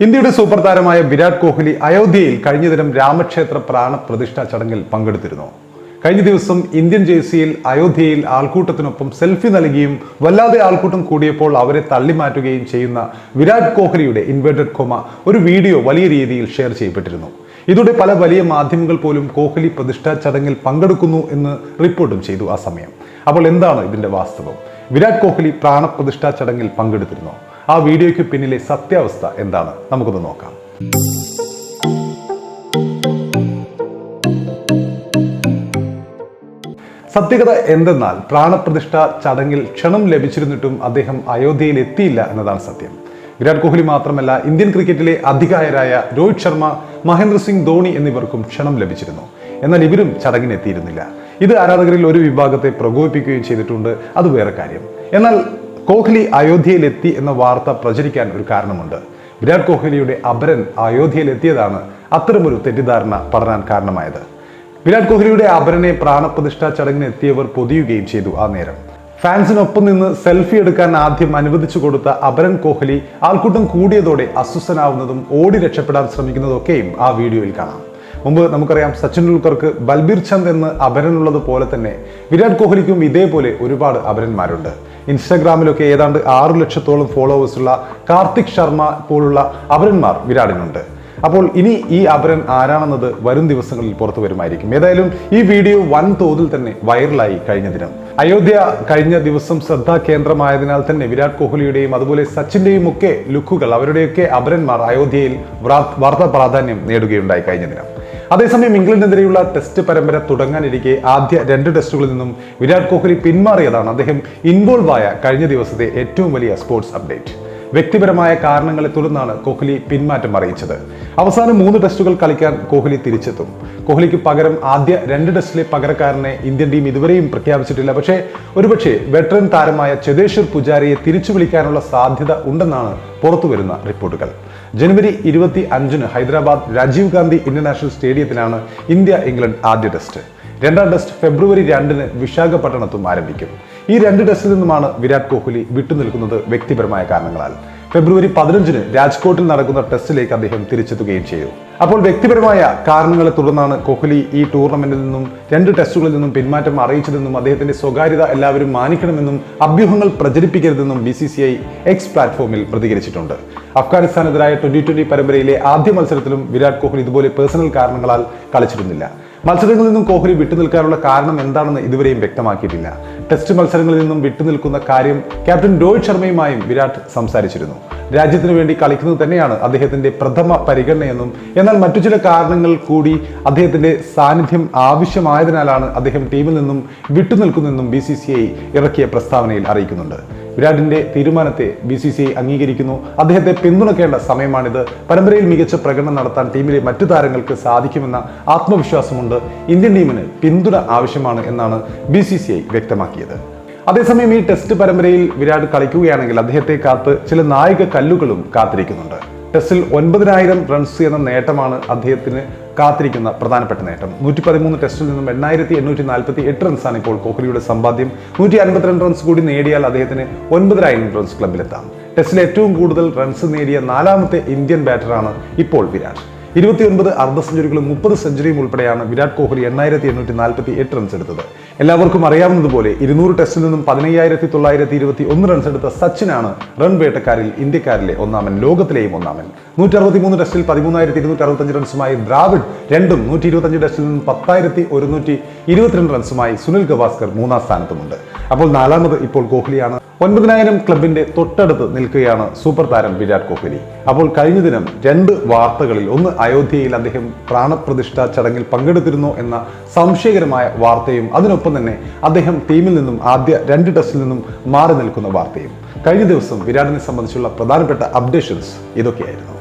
ഇന്ത്യയുടെ സൂപ്പർ താരമായ വിരാട് കോഹ്ലി അയോധ്യയിൽ കഴിഞ്ഞ ദിനം രാമക്ഷേത്ര പ്രാണപ്രതിഷ്ഠാ ചടങ്ങിൽ പങ്കെടുത്തിരുന്നു. കഴിഞ്ഞ ദിവസം ഇന്ത്യൻ ജേഴ്സിയിൽ അയോധ്യയിൽ ആൾക്കൂട്ടത്തിനൊപ്പം സെൽഫി നൽകുകയും വല്ലാതെ ആൾക്കൂട്ടം കൂടിയപ്പോൾ അവരെ തള്ളിമാറ്റുകയും ചെയ്യുന്ന വിരാട് കോഹ്ലിയുടെ ഇൻവേർട്ടഡ് കോമ ഒരു വീഡിയോ വലിയ രീതിയിൽ ഷെയർ ചെയ്യപ്പെട്ടിരുന്നു. ഇതോടെ പല വലിയ മാധ്യമങ്ങൾ പോലും കോഹ്ലി പ്രതിഷ്ഠാ ചടങ്ങിൽ പങ്കെടുക്കുന്നു എന്ന് റിപ്പോർട്ടും ചെയ്തു. ആ സമയം അപ്പോൾ എന്താണ് ഇതിന്റെ വാസ്തവം? വിരാട് കോഹ്ലി പ്രാണപ്രതിഷ്ഠാ ചടങ്ങിൽ പങ്കെടുത്തിരുന്നു. ആ വീഡിയോയ്ക്ക് പിന്നിലെ സത്യാവസ്ഥ എന്താണ്? നമുക്കൊന്ന് നോക്കാം. സത്യകഥ എന്തെന്നാൽ പ്രാണപ്രതിഷ്ഠ ചടങ്ങിൽ ക്ഷണം ലഭിച്ചിരുന്നിട്ടും അദ്ദേഹം അയോധ്യയിൽ എത്തിയില്ല എന്നതാണ് സത്യം. വിരാട് കോഹ്ലി മാത്രമല്ല, ഇന്ത്യൻ ക്രിക്കറ്റിലെ അധികായരായ രോഹിത് ശർമ്മ, മഹേന്ദ്ര സിംഗ് ധോണി എന്നിവർക്കും ക്ഷണം ലഭിച്ചിരുന്നു. എന്നാൽ ഇവരും ചടങ്ങിന് എത്തിയിരുന്നില്ല. ഇത് ആരാധകരിൽ ഒരു വിഭാഗത്തെ പ്രകോപിപ്പിക്കുകയും ചെയ്തിട്ടുണ്ട്. അത് വേറെ കാര്യം. എന്നാൽ കോഹ്ലി അയോധ്യയിലെത്തി എന്ന വാർത്ത പ്രചരിക്കാൻ ഒരു കാരണമുണ്ട്. വിരാട് കോഹ്ലിയുടെ അപരൻ അയോധ്യയിലെത്തിയതാണ് അത്തരമൊരു തെറ്റിദ്ധാരണ പടരാൻ കാരണമായത്. വിരാട് കോഹ്ലിയുടെ അപരനെ പ്രാണപ്രതിഷ്ഠാ ചടങ്ങിന് എത്തിയവർ പൊതിയുകയും ചെയ്തു. ആ നേരം ഫാൻസിനൊപ്പം നിന്ന് സെൽഫി എടുക്കാൻ ആദ്യം അനുവദിച്ചു കൊടുത്ത അപരൻ കോഹ്ലി ആൾക്കൂട്ടം കൂടിയതോടെ അസ്വസ്ഥനാവുന്നതും ഓടി രക്ഷപ്പെടാൻ ശ്രമിക്കുന്നതൊക്കെയും ആ വീഡിയോയിൽ കാണാം. മുമ്പ് നമുക്കറിയാം, സച്ചിൻ ടെണ്ടുൽക്കർക്ക് ബൽബീർ ചന്ദ് എന്ന് അപരനുള്ളത് പോലെ തന്നെ വിരാട് കോഹ്ലിക്കും ഇതേപോലെ ഒരുപാട് അപരന്മാരുണ്ട്. ഇൻസ്റ്റാഗ്രാമിലൊക്കെ ഏതാണ്ട് 6 ലക്ഷത്തോളം ഫോളോവേഴ്സുള്ള കാർത്തിക് ശർമ്മ പോലുള്ള അപരന്മാർ വിരാടിനുണ്ട്. അപ്പോൾ ഇനി ഈ അപരൻ ആരാണെന്നത് വരും ദിവസങ്ങളിൽ പുറത്തു വരുമായിരിക്കും. ഏതായാലും ഈ വീഡിയോ വൻതോതിൽ തന്നെ വൈറലായി കഴിഞ്ഞ ദിനം. അയോധ്യ കഴിഞ്ഞ ദിവസം ശ്രദ്ധാ കേന്ദ്രമായതിനാൽ തന്നെ വിരാട് കോഹ്ലിയുടെയും അതുപോലെ സച്ചിന്റെയും ഒക്കെ ലുക്കുകൾ, അവരുടെയൊക്കെ അപരന്മാർ അയോധ്യയിൽ വാർത്താ പ്രാധാന്യം നേടുകയുണ്ടായി കഴിഞ്ഞ ദിനം. അതേസമയം ഇംഗ്ലണ്ടിനെതിരെയുള്ള ടെസ്റ്റ് പരമ്പര തുടങ്ങാനിരിക്കെ ആദ്യ 2 ടെസ്റ്റുകളിൽ നിന്നും വിരാട് കോഹ്ലി പിന്മാറിയതാണ് അദ്ദേഹം ഇൻവോൾവ് ആയ കഴിഞ്ഞ ദിവസത്തെ ഏറ്റവും വലിയ സ്പോർട്സ് അപ്ഡേറ്റ്. വ്യക്തിപരമായ കാരണങ്ങളെ തുടർന്നാണ് കോഹ്ലി പിന്മാറ്റം അറിയിച്ചത്. അവസാനം 3 ടെസ്റ്റുകൾ കളിക്കാൻ കോഹ്ലി തിരിച്ചെത്തും. കോഹ്ലിക്ക് പകരം ആദ്യ 2 ടെസ്റ്റിലെ പകരക്കാരനെ ഇന്ത്യൻ ടീം ഇതുവരെയും പ്രഖ്യാപിച്ചിട്ടില്ല. ഒരുപക്ഷെ വെറ്ററൻ താരമായ ചേതേശ്വർ പുജാരയെ തിരിച്ചു വിളിക്കാനുള്ള സാധ്യത ഉണ്ടെന്നാണ് പുറത്തുവരുന്ന റിപ്പോർട്ടുകൾ. ജനുവരി 25-ന് ഹൈദരാബാദ് രാജീവ് ഗാന്ധി ഇന്റർനാഷണൽ സ്റ്റേഡിയത്തിലാണ് ഇന്ത്യ ഇംഗ്ലണ്ട് ആദ്യ ടെസ്റ്റ്. 2ാം ടെസ്റ്റ് ഫെബ്രുവരി 2-ന് വിശാഖപട്ടണത്തും ആരംഭിക്കും. ഈ 2 ടെസ്റ്റിൽ നിന്നുമാണ് വിരാട് കോഹ്ലി വിട്ടുനിൽക്കുന്നത് വ്യക്തിപരമായ കാരണങ്ങളാൽ. ഫെബ്രുവരി 15-ന് രാജ്കോട്ടിൽ നടക്കുന്ന ടെസ്റ്റിലേക്ക് അദ്ദേഹം തിരിച്ചെത്തുകയും ചെയ്തു. അപ്പോൾ വ്യക്തിപരമായ കാരണങ്ങളെ തുടർന്നാണ് കോഹ്ലി ഈ ടൂർണമെന്റിൽ നിന്നും 2 ടെസ്റ്റുകളിൽ നിന്നും പിന്മാറ്റം അറിയിച്ചതെന്നും അദ്ദേഹത്തിന്റെ സ്വകാര്യത എല്ലാവരും മാനിക്കണമെന്നും അഭ്യൂഹങ്ങൾ പ്രചരിപ്പിക്കരുതെന്നും BCCI എക്സ് പ്ലാറ്റ്ഫോമിൽ പ്രതികരിച്ചിട്ടുണ്ട്. അഫ്ഗാനിസ്ഥാനെതിരായ T20 പരമ്പരയിലെ ആദ്യ മത്സരത്തിലും വിരാട് കോഹ്ലി ഇതുപോലെ പേഴ്സണൽ കാരണങ്ങളാൽ കളിച്ചിരുന്നില്ല. മത്സരങ്ങളിൽ നിന്നും കോഹ്ലി വിട്ടുനിൽക്കാനുള്ള കാരണം എന്താണെന്ന് ഇതുവരെയും വ്യക്തമാക്കിയിട്ടില്ല. ടെസ്റ്റ് മത്സരങ്ങളിൽ നിന്നും വിട്ടുനിൽക്കുന്ന കാര്യം ക്യാപ്റ്റൻ രോഹിത് ശർമ്മയുമായും വിരാട് സംസാരിച്ചിരുന്നു. രാജ്യത്തിന് വേണ്ടി കളിക്കുന്നത് തന്നെയാണ് അദ്ദേഹത്തിന്റെ പ്രഥമ പരിഗണനയെന്നും എന്നാൽ മറ്റു ചില കാരണങ്ങൾ കൂടി അദ്ദേഹത്തിന്റെ സാന്നിധ്യം ആവശ്യമായതിനാലാണ് അദ്ദേഹം ടീമിൽ നിന്നും വിട്ടുനിൽക്കുന്നതെന്നും BCCI ഇറക്കിയ പ്രസ്താവനയിൽ അറിയിക്കുന്നുണ്ട്. വിരാടിന്റെ തീരുമാനത്തെ BCCI അംഗീകരിക്കുന്നു. അദ്ദേഹത്തെ പിന്തുണയ്ക്കേണ്ട സമയമാണിത്. പരമ്പരയിൽ മികച്ച പ്രകടനം നടത്താൻ ടീമിലെ മറ്റു താരങ്ങൾക്ക് സാധിക്കുമെന്ന ആത്മവിശ്വാസമുണ്ട്. ഇന്ത്യൻ ടീമിന് പിന്തുണ ആവശ്യമാണ് എന്നാണ് BCCI വ്യക്തമാക്കിയത്. അതേസമയം ഈ ടെസ്റ്റ് പരമ്പരയിൽ വിരാട് കളിക്കുകയാണെങ്കിൽ അദ്ദേഹത്തെ കാത്ത് ചില നായിക കല്ലുകളും കാത്തിരിക്കുന്നുണ്ട്. ടെസ്റ്റിൽ 9000 റൺസ് എന്ന നേട്ടമാണ് അദ്ദേഹത്തിന് കാത്തിരിക്കുന്ന പ്രധാനപ്പെട്ട നേട്ടം. 113 ടെസ്റ്റിൽ നിന്നും 8848 റൺസാണ് ഇപ്പോൾ കോഹ്ലിയുടെ സമ്പാദ്യം. 152 റൺസ് കൂടി നേടിയാൽ അദ്ദേഹത്തിന് 9000 റൺസ് ക്ലബിലെത്താം. ടെസ്റ്റിൽ ഏറ്റവും കൂടുതൽ റൺസ് നേടിയ 4ാമത്തെ ഇന്ത്യൻ ബാറ്ററാണ് ഇപ്പോൾ വിരാട്. 29 അർദ്ധ സെഞ്ചുറികളും 30 സെഞ്ചുറിയും ഉൾപ്പെടെയാണ് വിരാട് കോഹ്ലി 8848 റൺസ് എടുത്തത്. എല്ലാവർക്കും അറിയാവുന്നതുപോലെ 200 ടെസ്റ്റിൽ നിന്നും 15921 റൺസ് എടുത്ത സച്ചിനാണ് റൺ വേട്ടക്കാരിൽ ഇന്ത്യക്കാരിലെ ഒന്നാമൻ, ലോകത്തിലെയും ഒന്നാമൻ. 163 ടെസ്റ്റിൽ 13265 റൺസുമായി ദ്രാവിഡ് 2ഉം, 125 ടെസ്റ്റിൽ നിന്നും 10122 റൺസുമായി സുനിൽ ഗവാസ്കർ 3ാം സ്ഥാനത്തുമുണ്ട്. അപ്പോൾ 4ാമത് ഇപ്പോൾ കോഹ്ലിയാണ്. 9000 ക്ലബിന്റെ തൊട്ടടുത്ത് നിൽക്കുകയാണ് സൂപ്പർ താരം വിരാട് കോഹ്ലി. അപ്പോൾ കഴിഞ്ഞ ദിനം 2 വാർത്തകളിൽ, ഒന്ന് അയോധ്യയിൽ അദ്ദേഹം പ്രാണപ്രതിഷ്ഠാ ചടങ്ങിൽ പങ്കെടുത്തിരുന്നു എന്ന സംശയകരമായ വാർത്തയും അതിനൊപ്പം തന്നെ അദ്ദേഹം ടീമിൽ നിന്നും ആദ്യ 2 ടെസ്റ്റിൽ നിന്നും മാറി നിൽക്കുന്ന വാർത്തയും. കഴിഞ്ഞ ദിവസം വിരാടിനെ സംബന്ധിച്ചുള്ള പ്രധാനപ്പെട്ട അപ്ഡേഷൻസ് ഇതൊക്കെയായിരുന്നു.